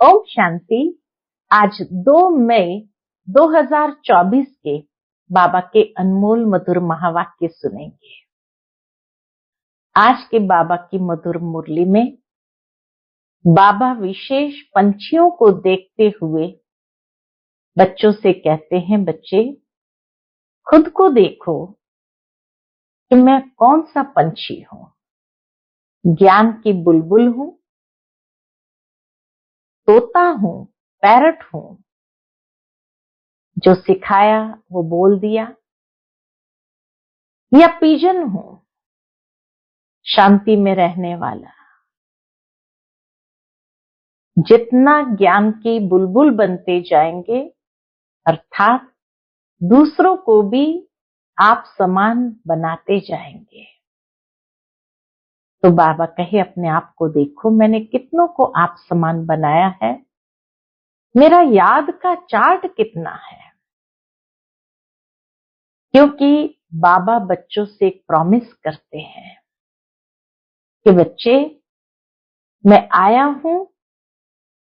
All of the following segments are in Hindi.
ओम शांति। आज 2 मई 2024 के बाबा के अनमोल मधुर महावाक्य सुनेंगे। आज के बाबा की मधुर मुरली में बाबा विशेष पंछियों को देखते हुए बच्चों से कहते हैं, बच्चे खुद को देखो कि मैं कौन सा पंछी हूं। ज्ञान की बुलबुल हूं, तोता हूं, पैरट हूं, जो सिखाया वो बोल दिया, या पिजन हूं, शांति में रहने वाला। जितना ज्ञान की बुलबुल बनते जाएंगे, अर्थात दूसरों को भी आप समान बनाते जाएंगे। तो बाबा कहे, अपने आप को देखो, मैंने कितनों को आप समान बनाया है, मेरा याद का चार्ट कितना है। क्योंकि बाबा बच्चों से एक प्रॉमिस करते हैं कि बच्चे मैं आया हूं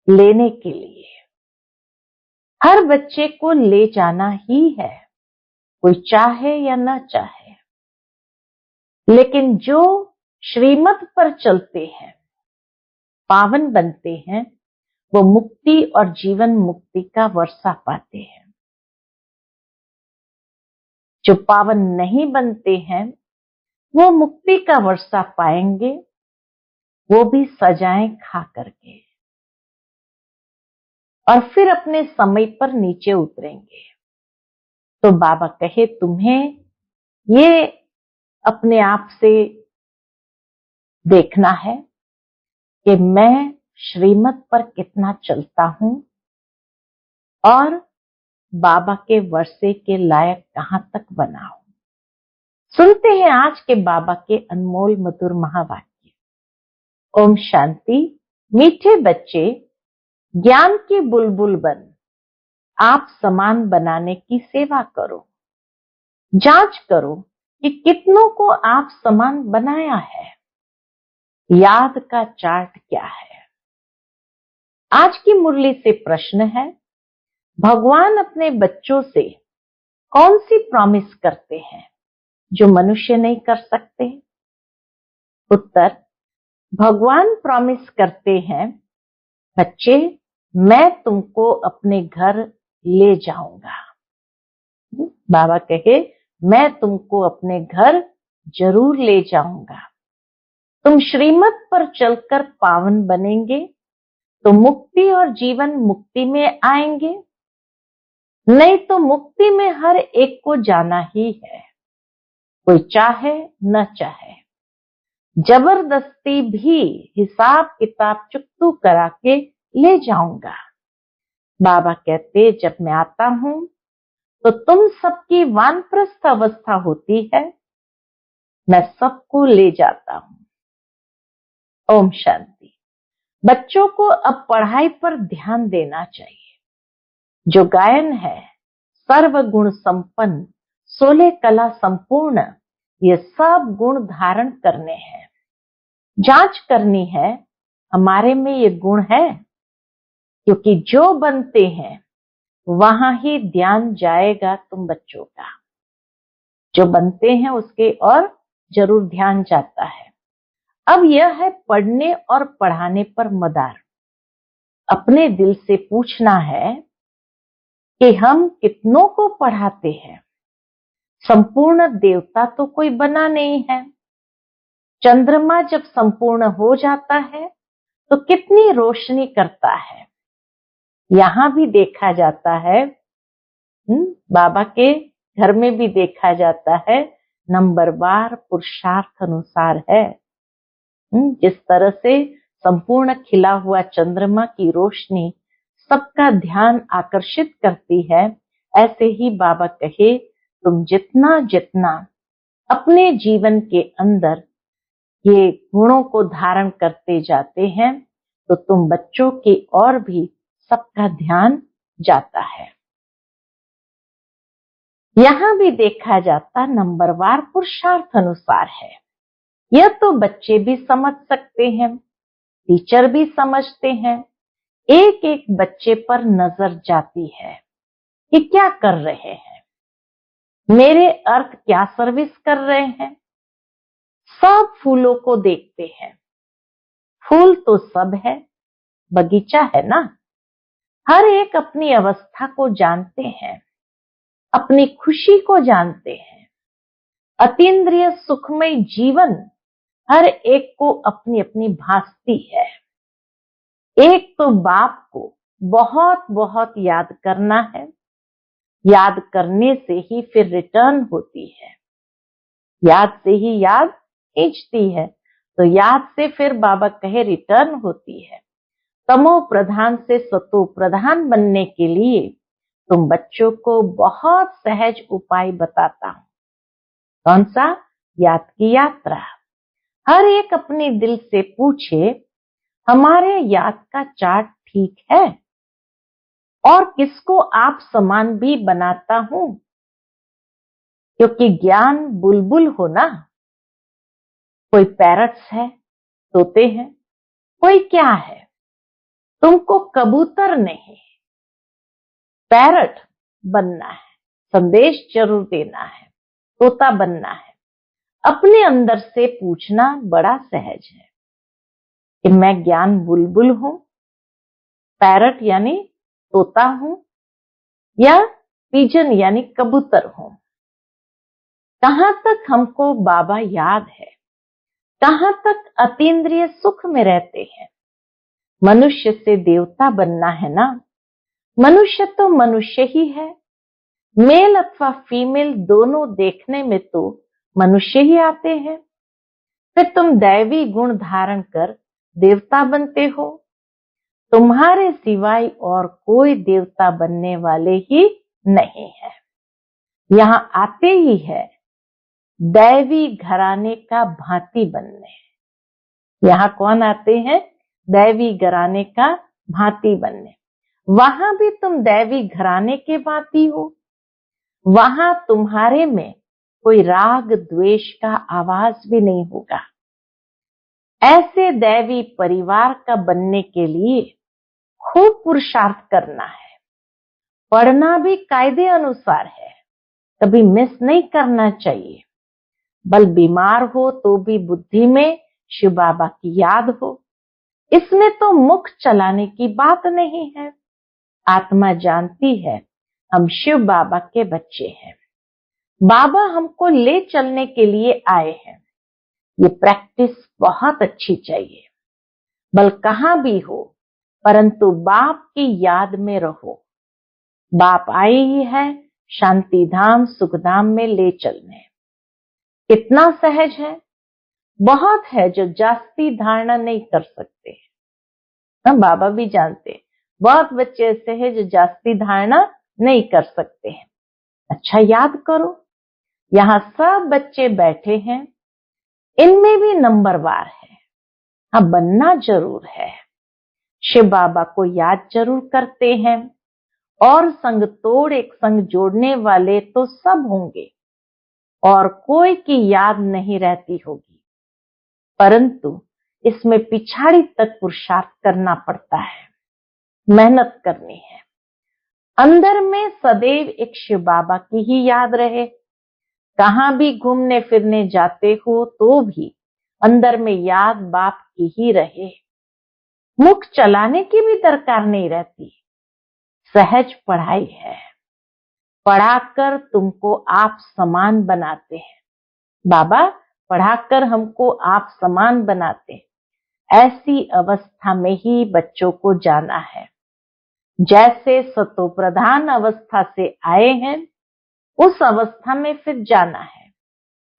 लेने के लिए। हर बच्चे को ले जाना ही है, कोई चाहे या न चाहे। लेकिन जो श्रीमत पर चलते हैं, पावन बनते हैं, वो मुक्ति और जीवन मुक्ति का वर्षा पाते हैं। जो पावन नहीं बनते हैं, वो मुक्ति का वर्षा पाएंगे, वो भी सजाएं खा करके, और फिर अपने समय पर नीचे उतरेंगे। तो बाबा कहे, तुम्हें ये अपने आप से देखना है कि मैं श्रीमत पर कितना चलता हूं और बाबा के वर्षे के लायक कहां तक बना हूं। सुनते हैं आज के बाबा के अनमोल मधुर महावाक्य। ओम शांति। मीठे बच्चे, ज्ञान की बुलबुल बन आप समान बनाने की सेवा करो। जांच करो कि कितनों को आप समान बनाया है। याद का चार्ट क्या है। आज की मुरली से प्रश्न है, भगवान अपने बच्चों से कौन सी प्रॉमिस करते हैं जो मनुष्य नहीं कर सकते। उत्तर, भगवान प्रॉमिस करते हैं, बच्चे मैं तुमको अपने घर ले जाऊंगा। बाबा कहे, मैं तुमको अपने घर जरूर ले जाऊंगा। तुम श्रीमत पर चलकर पावन बनेंगे तो मुक्ति और जीवन मुक्ति में आएंगे, नहीं तो मुक्ति में हर एक को जाना ही है, कोई चाहे न चाहे। जबरदस्ती भी हिसाब किताब चुकतू करा के ले जाऊंगा। बाबा कहते, जब मैं आता हूं तो तुम सबकी वानप्रस्थ अवस्था होती है, मैं सबको ले जाता हूं। ओम शांति। बच्चों को अब पढ़ाई पर ध्यान देना चाहिए। जो गायन है, सर्व गुण संपन्न, 16 कला संपूर्ण, ये सब गुण धारण करने हैं। जांच करनी है हमारे में ये गुण है, क्योंकि जो बनते हैं वहां ही ध्यान जाएगा तुम बच्चों का। जो बनते हैं उसके और जरूर ध्यान जाता है। अब यह है पढ़ने और पढ़ाने पर मदार। अपने दिल से पूछना है कि हम कितनों को पढ़ाते हैं। संपूर्ण देवता तो कोई बना नहीं है। चंद्रमा जब संपूर्ण हो जाता है तो कितनी रोशनी करता है, यहां भी देखा जाता है। बाबा के घर में भी देखा जाता है, नंबरवार पुरुषार्थ अनुसार है। जिस तरह से संपूर्ण खिला हुआ चंद्रमा की रोशनी सबका ध्यान आकर्षित करती है, ऐसे ही बाबा कहे, तुम जितना जितना अपने जीवन के अंदर ये गुणों को धारण करते जाते हैं, तो तुम बच्चों की ओर भी सबका ध्यान जाता है। यहां भी देखा जाता नंबरवार पुरुषार्थ अनुसार है। यह तो बच्चे भी समझ सकते हैं, टीचर भी समझते हैं एक एक बच्चे पर नजर जाती है कि क्या कर रहे हैं, मेरे अर्थ क्या सर्विस कर रहे हैं। सब फूलों को देखते हैं, फूल तो सब है, बगीचा है ना। हर एक अपनी अवस्था को जानते हैं, अपनी खुशी को जानते हैं। अतीन्द्रिय सुखमय जीवन हर एक को अपनी अपनी भासती है। एक तो बाप को बहुत बहुत याद करना है, याद करने से ही फिर रिटर्न होती है, याद से ही याद खींचती है, तो याद से फिर बाबा कहे रिटर्न होती है। तमो प्रधान से सतो प्रधान बनने के लिए तुम बच्चों को बहुत सहज उपाय बताता हूं। कौन सा? याद की यात्रा। हर एक अपने दिल से पूछे, हमारे याद का चार्ट ठीक है? और किसको आप समान भी बनाता हूं? क्योंकि ज्ञान बुलबुल हो ना। कोई पैरट्स है, तोते हैं, कोई क्या है। तुमको कबूतर नहीं, पैरट बनना है, संदेश जरूर देना है, तोता बनना है। अपने अंदर से पूछना बड़ा सहज है कि मैं ज्ञान बुलबुल हूं, पैरट यानी तोता हूं, या पिजन यानी कबूतर हूं। कहां तक हमको बाबा याद है, कहां तक अतीन्द्रिय सुख में रहते हैं। मनुष्य से देवता बनना है ना। मनुष्य तो मनुष्य ही है, मेल अथवा फीमेल दोनों देखने में तो मनुष्य ही आते हैं। फिर तुम दैवी गुण धारण कर देवता बनते हो। तुम्हारे सिवाय और कोई देवता बनने वाले ही नहीं है। यहां आते ही है दैवी घराने का भांति बनने। यहां कौन आते हैं? दैवी घराने का भांति बनने। वहां भी तुम दैवी घराने के भांति हो। वहां तुम्हारे में कोई राग द्वेष का आवाज भी नहीं होगा। ऐसे दैवी परिवार का बनने के लिए खूब पुरुषार्थ करना है। पढ़ना भी कायदे अनुसार है, कभी मिस नहीं करना चाहिए। बल बीमार हो तो भी बुद्धि में शिव बाबा की याद हो। इसमें तो मुख चलाने की बात नहीं है। आत्मा जानती है हम शिव बाबा के बच्चे हैं। बाबा हमको ले चलने के लिए आए हैं। ये प्रैक्टिस बहुत अच्छी चाहिए। बल कहां भी हो, परंतु बाप की याद में रहो। बाप आए ही है शांति धाम सुखधाम में ले चलने। कितना सहज है, बहुत है जो जास्ती धारणा नहीं कर सकते। हम बाबा भी जानते, बहुत बच्चे ऐसे हैं जो जास्ती धारणा नहीं कर सकते हैं। अच्छा याद करो, यहाँ सब बच्चे बैठे हैं, इनमें भी नंबरवार है। हाँ, बनना जरूर है। शिव बाबा को याद जरूर करते हैं, और संग तोड़ एक संग जोड़ने वाले तो सब होंगे, और कोई की याद नहीं रहती होगी। परंतु इसमें पिछाड़ी तक पुरुषार्थ करना पड़ता है, मेहनत करनी है। अंदर में सदैव एक शिव बाबा की ही याद रहे। कहां भी घूमने फिरने जाते हो तो भी अंदर में याद बाप की ही रहे। मुख चलाने की भी दरकार नहीं रहती। सहज पढ़ाई है। पढ़ाकर तुमको आप समान बनाते हैं। बाबा पढ़ाकर हमको आप समान बनाते हैं। ऐसी अवस्था में ही बच्चों को जाना है। जैसे सतो प्रधान अवस्था से आए हैं, उस अवस्था में फिर जाना है।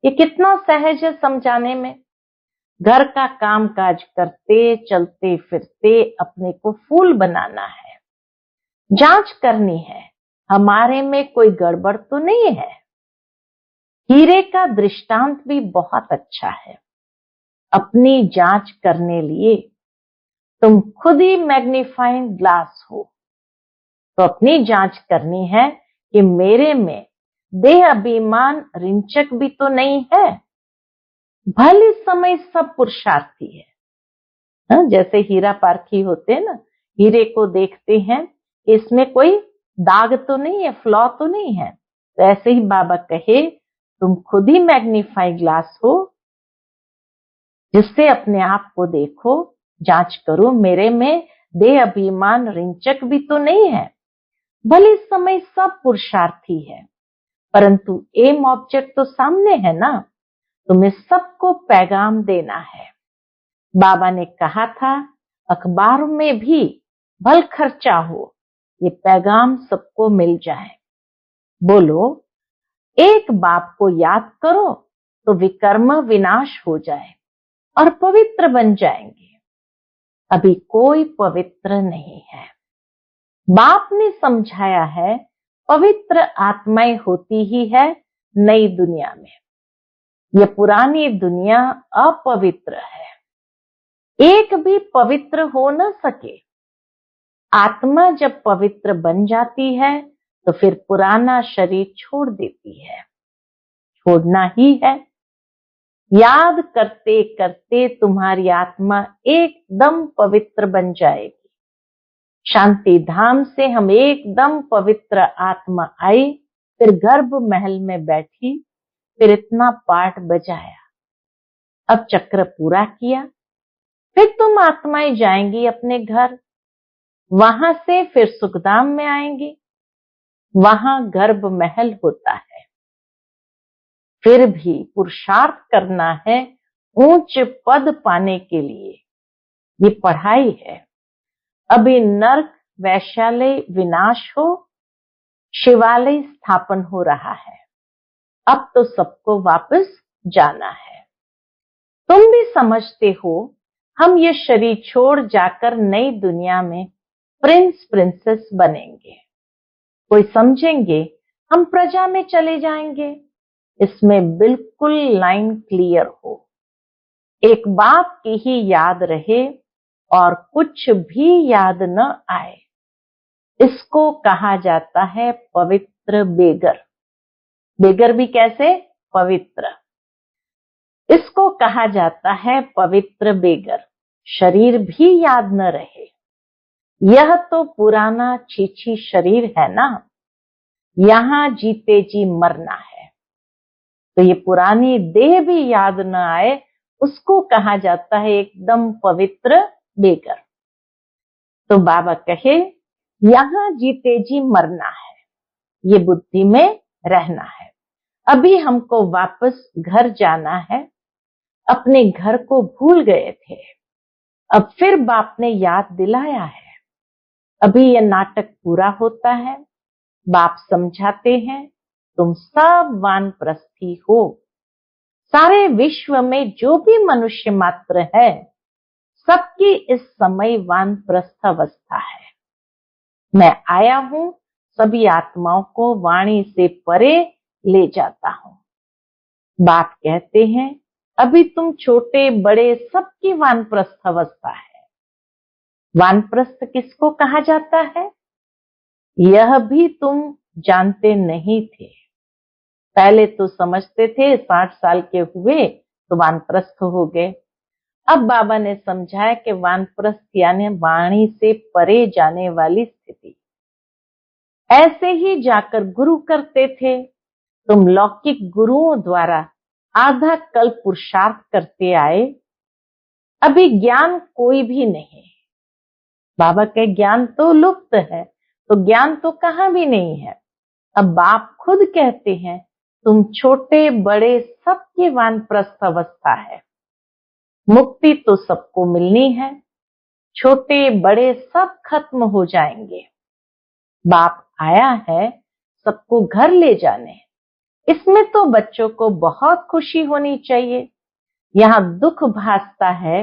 ये कितना सहज है समझाने में। घर का काम काज करते चलते फिरते अपने को फूल बनाना है। जांच करनी है हमारे में कोई गड़बड़ तो नहीं है। हीरे का दृष्टांत भी बहुत अच्छा है। अपनी जांच करने लिए तुम खुद ही मैग्नीफाइंग ग्लास हो, तो अपनी जांच करनी है कि मेरे में देह अभिमान रिंचक भी तो नहीं है। भले समय सब पुरुषार्थी है। जैसे हीरा पारखी होते हैं ना, हीरे को देखते हैं कि इसमें कोई दाग तो नहीं है, फ्लॉ तो नहीं है। तो ऐसे ही बाबा कहे तुम खुद ही मैग्नीफाई ग्लास हो, जिससे अपने आप को देखो, जांच करो मेरे में देह अभिमान रिंचक भी तो नहीं है। भले इस समय सब पुरुषार्थी है, परंतु एम ऑब्जेक्ट तो सामने है ना। तुम्हें सबको पैगाम देना है। बाबा ने कहा था अखबार में भी भल खर्चा हो, ये पैगाम सबको मिल जाए। बोलो एक बाप को याद करो तो विकर्म विनाश हो जाए और पवित्र बन जाएंगे। अभी कोई पवित्र नहीं है। बाप ने समझाया है पवित्र आत्माएं होती ही है नई दुनिया में। ये पुरानी दुनिया अपवित्र है, एक भी पवित्र हो न सके। आत्मा जब पवित्र बन जाती है तो फिर पुराना शरीर छोड़ देती है, छोड़ना ही है। याद करते करते तुम्हारी आत्मा एकदम पवित्र बन जाएगी। शांति धाम से हम एकदम पवित्र आत्मा आई, फिर गर्भ महल में बैठी, फिर इतना पाठ बजाया, अब चक्र पूरा किया। फिर तुम आत्माएं जाएंगी अपने घर, वहां से फिर सुखधाम में आएंगी, वहां गर्भ महल होता है। फिर भी पुरुषार्थ करना है ऊंच पद पाने के लिए, ये पढ़ाई है। अभी नरक वैश्यालय विनाश हो, शिवालय स्थापन हो रहा है। अब तो सबको वापस जाना है। तुम भी समझते हो हम ये शरीर छोड़ जाकर नई दुनिया में प्रिंस प्रिंसेस बनेंगे। कोई समझेंगे हम प्रजा में चले जाएंगे। इसमें बिल्कुल लाइन क्लियर हो, एक बाप की ही याद रहे और कुछ भी याद न आए। इसको कहा जाता है पवित्र बेगर। बेगर भी कैसे? पवित्र। इसको कहा जाता है पवित्र बेगर। शरीर भी याद न रहे, यह तो पुराना छीछी शरीर है ना, यहां जीते जी मरना है। तो ये पुरानी देह भी याद न आए, उसको कहा जाता है एकदम पवित्र बेगर। तो बाबा कहे यहां जीते जी मरना है, ये बुद्धि में रहना है। अभी हमको वापस घर जाना है, अपने घर को भूल गए थे, अब फिर बाप ने याद दिलाया है। अभी यह नाटक पूरा होता है, बाप समझाते हैं तुम सब वानप्रस्थी हो। सारे विश्व में जो भी मनुष्य मात्र है, सबकी इस समय वानप्रस्थ अवस्था है। मैं आया हूं सभी आत्माओं को वाणी से परे ले जाता हूं। बाप कहते हैं अभी तुम छोटे बड़े सबकी वानप्रस्थ अवस्था है। वानप्रस्थ किसको कहा जाता है, यह भी तुम जानते नहीं थे। पहले तो समझते थे 60 साल के हुए तो वानप्रस्थ हो गए। अब बाबा ने समझाया कि वानप्रस्थ यानी वाणी से परे जाने वाली स्थिति। ऐसे ही जाकर गुरु करते थे। तुम लौकिक गुरुओं द्वारा आधा कल्प पुरुषार्थ करते आए, अभी ज्ञान कोई भी नहीं। बाबा के ज्ञान तो लुप्त है, तो ज्ञान तो कहाँ भी नहीं है। अब बाप खुद कहते हैं तुम छोटे बड़े सबकी वानप्रस्थ अवस्था है। मुक्ति तो सबको मिलनी है, छोटे बड़े सब खत्म हो जाएंगे। बाप आया है सबको घर ले जाने। इसमें तो बच्चों को बहुत खुशी होनी चाहिए। यहाँ दुख भासता है,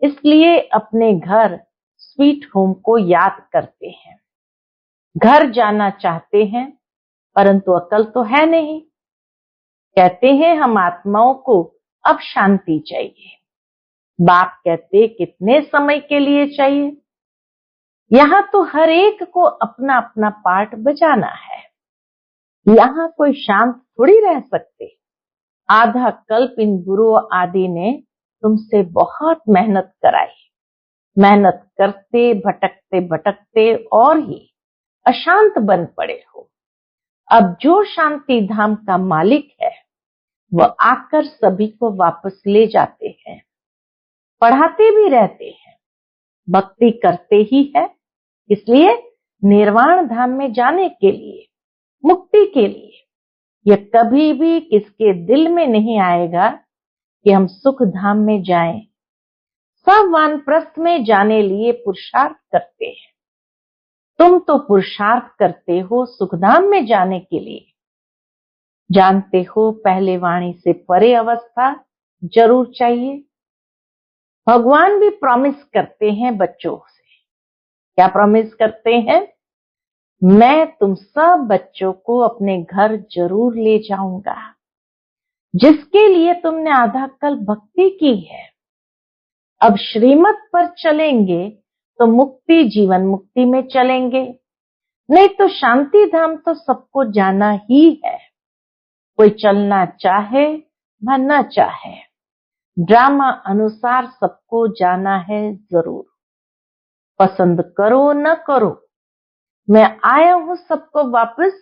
इसलिए अपने घर स्वीट होम को याद करते हैं। घर जाना चाहते हैं, परंतु अकल तो है नहीं। कहते हैं हम आत्माओं को अब शांति चाहिए। बाप कहते कितने समय के लिए चाहिए। यहाँ तो हर एक को अपना अपना पार्ट बजाना है। यहाँ कोई शांत थोड़ी रह सकते। आधा कल्प इन गुरु आदि ने तुमसे बहुत मेहनत कराई, मेहनत करते भटकते भटकते और ही अशांत बन पड़े हो। अब जो शांति धाम का मालिक है वह आकर सभी को वापस ले जाते हैं, पढ़ाते भी रहते हैं, भक्ति करते ही है। इसलिए निर्वाण धाम में जाने के लिए, मुक्ति के लिए, यह कभी भी किसके दिल में नहीं आएगा कि हम सुख धाम में जाएं। सब वानप्रस्थ में जाने लिए पुरुषार्थ करते हैं। तुम तो पुरुषार्थ करते हो सुखधाम में जाने के लिए। जानते हो पहले वाणी से परे अवस्था जरूर चाहिए। भगवान भी प्रॉमिस करते हैं बच्चों से। क्या प्रॉमिस करते हैं? मैं तुम सब बच्चों को अपने घर जरूर ले जाऊंगा, जिसके लिए तुमने आधा कल भक्ति की है। अब श्रीमत पर चलेंगे तो मुक्ति जीवन मुक्ति में चलेंगे, नहीं तो शांति धाम तो सबको जाना ही है। कोई चलना चाहे व न चाहे, ड्रामा अनुसार सबको जाना है जरूर। पसंद करो न करो, मैं आया हूं सबको वापस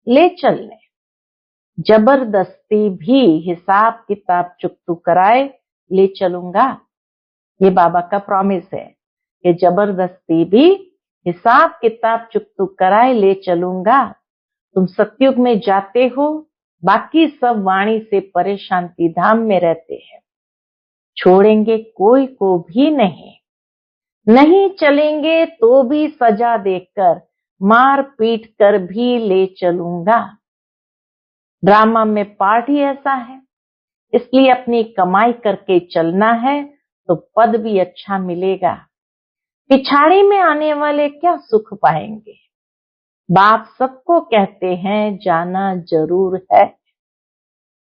ले चलने। जबरदस्ती भी हिसाब किताब चुकतू कराए ले चलूंगा। ये बाबा का प्रॉमिस है कि जबरदस्ती भी हिसाब किताब चुकतू कराए ले चलूंगा। तुम सतयुग में जाते हो, बाकी सब वाणी से परे शांति धाम में रहते हैं। छोड़ेंगे कोई को भी नहीं, नहीं चलेंगे तो भी सजा देकर मार पीट कर भी ले चलूंगा। ड्रामा में पार्ट ही ऐसा है, इसलिए अपनी कमाई करके चलना है तो पद भी अच्छा मिलेगा। पिछाड़ी में आने वाले क्या सुख पाएंगे। बाप सबको कहते हैं जाना जरूर है।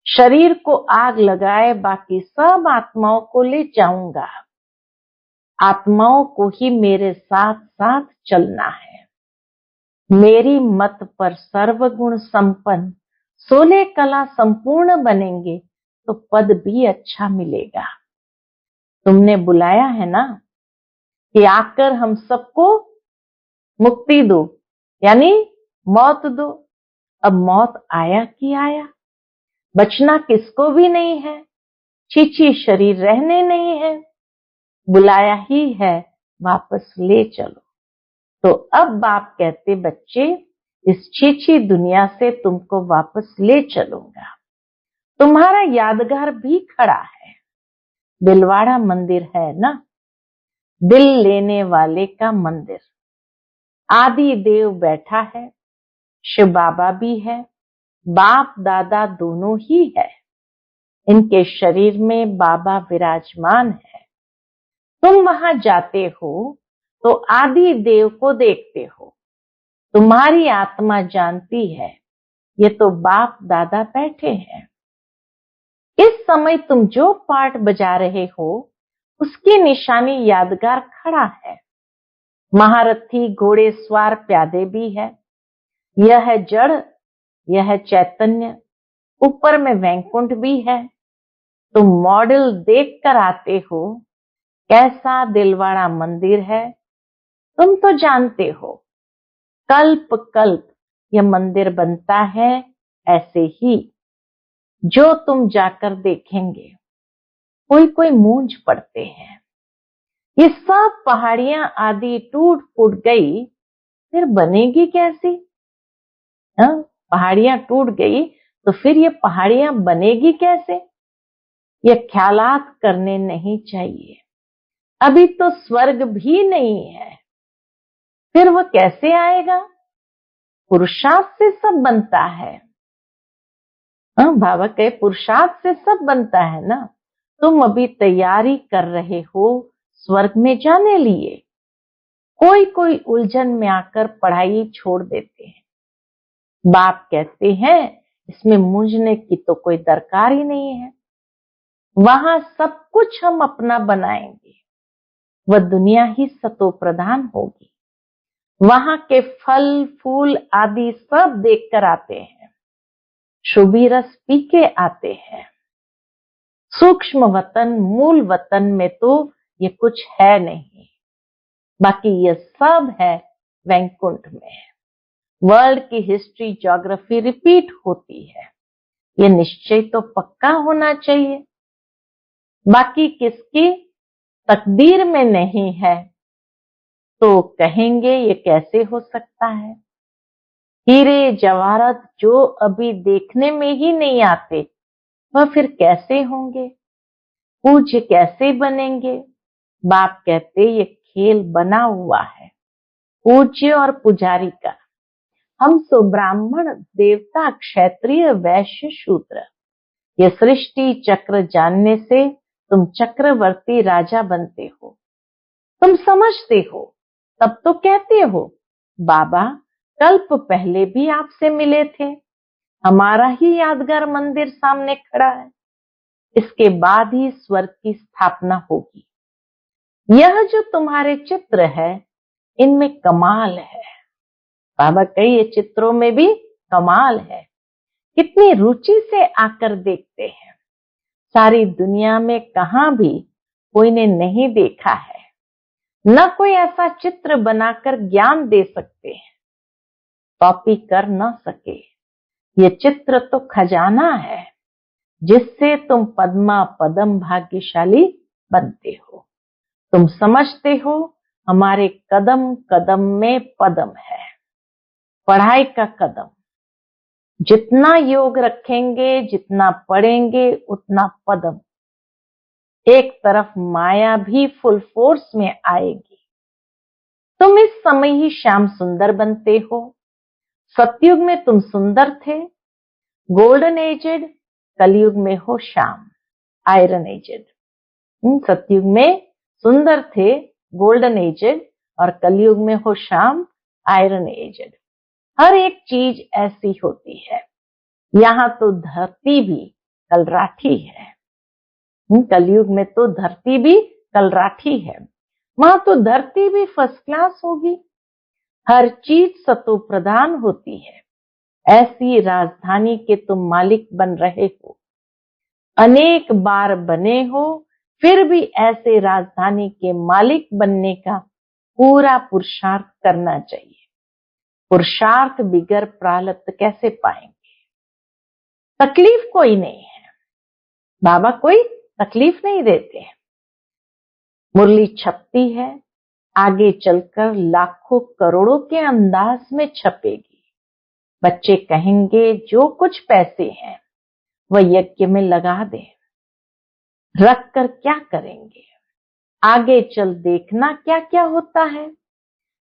शरीर को आग लगाए बाकी सब आत्माओं को ले जाऊंगा। आत्माओं को ही मेरे साथ साथ चलना है। मेरी मत पर सर्वगुण संपन्न 16 कला संपूर्ण बनेंगे तो पद भी अच्छा मिलेगा। तुमने बुलाया है ना कि आकर हम सबको मुक्ति दो, यानी मौत दो। अब मौत आया कि आया, बचना किसको भी नहीं है। छीछी शरीर रहने नहीं है, बुलाया ही है वापस ले चलो। तो अब बाप कहते बच्चे इस छीछी दुनिया से तुमको वापस ले चलूंगा। तुम्हारा यादगार भी खड़ा है, दिलवाड़ा मंदिर है ना, दिल लेने वाले का मंदिर। आदि देव बैठा है, शिव बाबा भी है, बाप दादा दोनों ही है। इनके शरीर में बाबा विराजमान है। तुम वहां जाते हो तो आदि देव को देखते हो। तुम्हारी आत्मा जानती है ये तो बाप दादा बैठे हैं। इस समय तुम जो पार्ट बजा रहे हो उसकी निशानी यादगार खड़ा है। महारथी घोड़े स्वार प्यादे भी है। यह है जड़, यह है चैतन्य, ऊपर में वैकुंठ भी है। तुम मॉडल देख कर आते हो कैसा दिलवाड़ा मंदिर है। तुम तो जानते हो कल्प कल्प यह मंदिर बनता है। ऐसे ही जो तुम जाकर देखेंगे, कोई कोई मूंझ पड़ते हैं। ये सब पहाड़ियां आदि टूट फूट गई, फिर बनेगी कैसी? पहाड़ियां टूट गई तो फिर ये पहाड़ियां बनेगी कैसे? ये ख्यालात करने नहीं चाहिए। अभी तो स्वर्ग भी नहीं है, फिर वह कैसे आएगा? पुरुषार्थ से सब बनता है। बाबा कहे पुरुषार्थ से सब बनता है ना। तुम अभी तैयारी कर रहे हो स्वर्ग में जाने लिए। कोई कोई उलझन में आकर पढ़ाई छोड़ देते हैं। बाप कहते हैं इसमें मूंझने की तो कोई दरकार ही नहीं है। वहां सब कुछ हम अपना बनाएंगे, वह दुनिया ही सतो प्रधान होगी। वहां के फल फूल आदि सब देख कर आते हैं, शुभी रस पी के आते हैं। सूक्ष्म वतन मूल वतन में तो ये कुछ है नहीं। बाकी ये सब है वैकुंठ में। वर्ल्ड की हिस्ट्री, ज्योग्राफी रिपीट होती है, ये निश्चय तो पक्का होना चाहिए। बाकी किसकी तकदीर में नहीं है तो कहेंगे ये कैसे हो सकता है। हीरे जवाहरात जो अभी देखने में ही नहीं आते वह फिर कैसे होंगे, पूज्य कैसे बनेंगे। बाप कहते ये खेल बना हुआ है पूज्य और पुजारी का। हम सो ब्राह्मण, देवता, क्षत्रिय, वैश्य, शूद्र, ये सृष्टि चक्र जानने से तुम चक्रवर्ती राजा बनते हो। तुम समझते हो तब तो कहते हो बाबा कल्प पहले भी आपसे मिले थे, हमारा ही यादगार मंदिर सामने खड़ा है, इसके बाद ही स्वर्ग की स्थापना होगी। यह जो तुम्हारे चित्र है इनमें कमाल है। बाबा कई चित्रों में भी कमाल है, कितनी रुचि से आकर देखते हैं। सारी दुनिया में कहां भी कोई ने नहीं देखा है, न कोई ऐसा चित्र बनाकर ज्ञान दे सकते हैं, कॉपी कर न सके। ये चित्र तो खजाना है जिससे तुम पद्मा पदम भाग्यशाली बनते हो। तुम समझते हो हमारे कदम कदम में पदम है, पढ़ाई का कदम। जितना योग रखेंगे, जितना पढ़ेंगे, उतना पदम। एक तरफ माया भी फुल फोर्स में आएगी। तुम इस समय ही श्याम सुंदर बनते हो। सतयुग में तुम सुंदर थे, गोल्डन एजेड। कलयुग में हो श्याम, आयरन एजेड। सतयुग में सुंदर थे, गोल्डन एजेड, और कलयुग में हो श्याम, आयरन एजेड। हर एक चीज ऐसी होती है। यहाँ तो धरती भी कलराठी है। कलयुग में तो धरती भी कलराठी है, वहां तो धरती भी फर्स्ट क्लास होगी। हर चीज सतो प्रधान होती है। ऐसी राजधानी के तुम मालिक बन रहे हो, अनेक बार बने हो, फिर भी ऐसे राजधानी के मालिक बनने का पूरा पुरुषार्थ करना चाहिए। पुरुषार्थ बिगर प्रारब्ध कैसे पाएंगे। तकलीफ कोई नहीं है, बाबा कोई तकलीफ नहीं देते हैं। मुरली छपती है, आगे चलकर लाखों करोड़ों के अंदाज में छपेगी। बच्चे कहेंगे जो कुछ पैसे हैं वह यज्ञ में लगा दें, रख कर क्या करेंगे। आगे चल देखना क्या क्या होता है।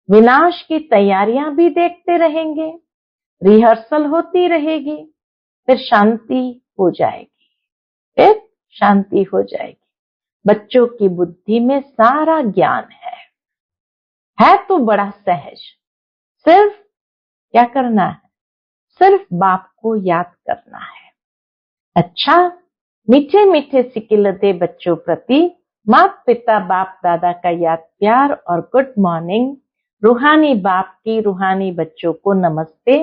विनाश की तैयारियां भी देखते रहेंगे, रिहर्सल होती रहेगी, फिर शांति हो जाएगी, फिर शांति हो जाएगी। बच्चों की बुद्धि में सारा ज्ञान है तो बड़ा सहज। सिर्फ क्या करना है, सिर्फ बाप को याद करना है। अच्छा, मीठे मीठे सिकिलते बच्चों प्रति माता पिता बाप दादा का याद प्यार और गुड मॉर्निंग। रूहानी बाप की रूहानी बच्चों को नमस्ते।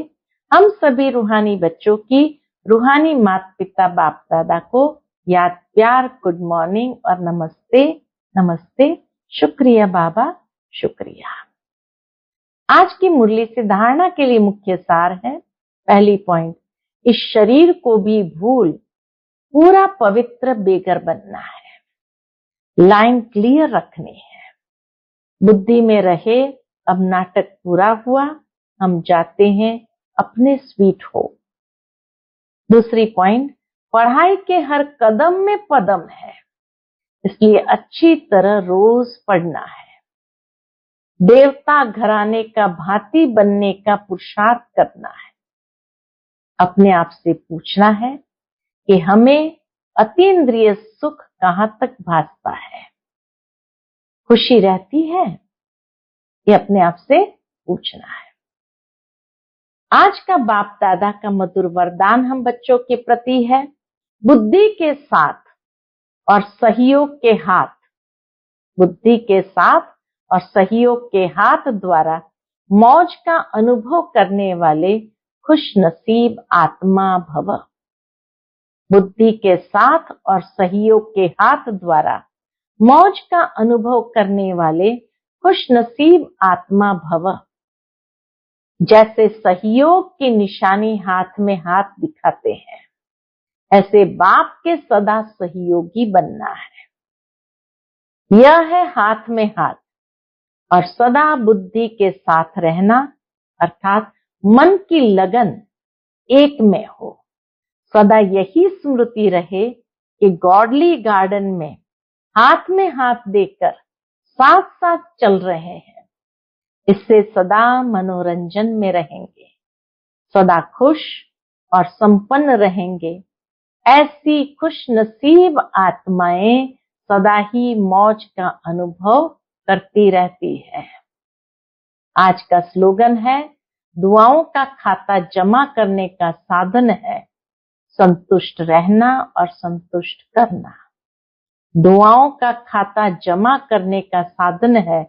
हम सभी रूहानी बच्चों की रूहानी माता पिता बाप दादा को याद प्यार, गुड मॉर्निंग और नमस्ते। नमस्ते, शुक्रिया बाबा, शुक्रिया। आज की मुरली से धारणा के लिए मुख्य सार है। पहली पॉइंट, इस शरीर को भी भूल पूरा पवित्र बेगर बनना है। लाइन क्लियर रखनी है, बुद्धि में रहे अब नाटक पूरा हुआ, हम जाते हैं अपने स्वीट होम। दूसरी पॉइंट, पढ़ाई के हर कदम में पदम है, इसलिए अच्छी तरह रोज पढ़ना है। देवता घराने का भांति बनने का पुरुषार्थ करना है। अपने आप से पूछना है कि हमें अतीन्द्रिय सुख कहां तक भासता है, खुशी रहती है, ये अपने आप से पूछना है। आज का बाप दादा का मधुर वरदान हम बच्चों के प्रति है, बुद्धि के साथ और सहयोग के हाथ। बुद्धि के साथ और सहयोग के हाथ द्वारा मौज का अनुभव करने वाले खुश नसीब आत्मा भव। बुद्धि के साथ और सहयोग के हाथ द्वारा मौज का अनुभव करने वाले खुश नसीब आत्मा भव। जैसे सहयोग की निशानी हाथ में हाथ दिखाते हैं, ऐसे बाप के सदा सहयोगी बनना है। यह है हाथ में हाथ और सदा बुद्धि के साथ रहना, अर्थात मन की लगन एक में हो। सदा यही स्मृति रहे कि गॉडली गार्डन में हाथ में हाथ देकर साथ साथ चल रहे हैं। इससे सदा मनोरंजन में रहेंगे, सदा खुश और संपन्न रहेंगे। ऐसी खुश नसीब आत्माएं सदा ही मौज का अनुभव करती रहती है। आज का स्लोगन है, दुआओं का खाता जमा करने का साधन है संतुष्ट रहना और संतुष्ट करना। दुआओं का खाता जमा करने का साधन है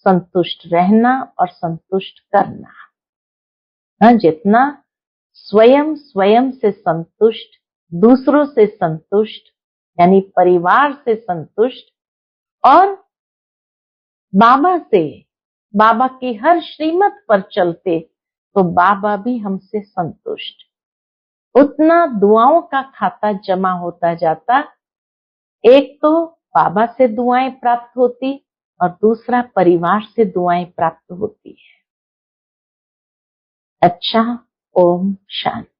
संतुष्ट रहना और संतुष्ट करना। जितना स्वयं से संतुष्ट, दूसरों से संतुष्ट यानी परिवार से संतुष्ट और बाबा की हर श्रीमत पर चलते तो बाबा भी हमसे संतुष्ट, उतना दुआओं का खाता जमा होता जाता। एक तो बाबा से दुआएं प्राप्त होती और दूसरा परिवार से दुआएं प्राप्त होती है। अच्छा, ओम शांति।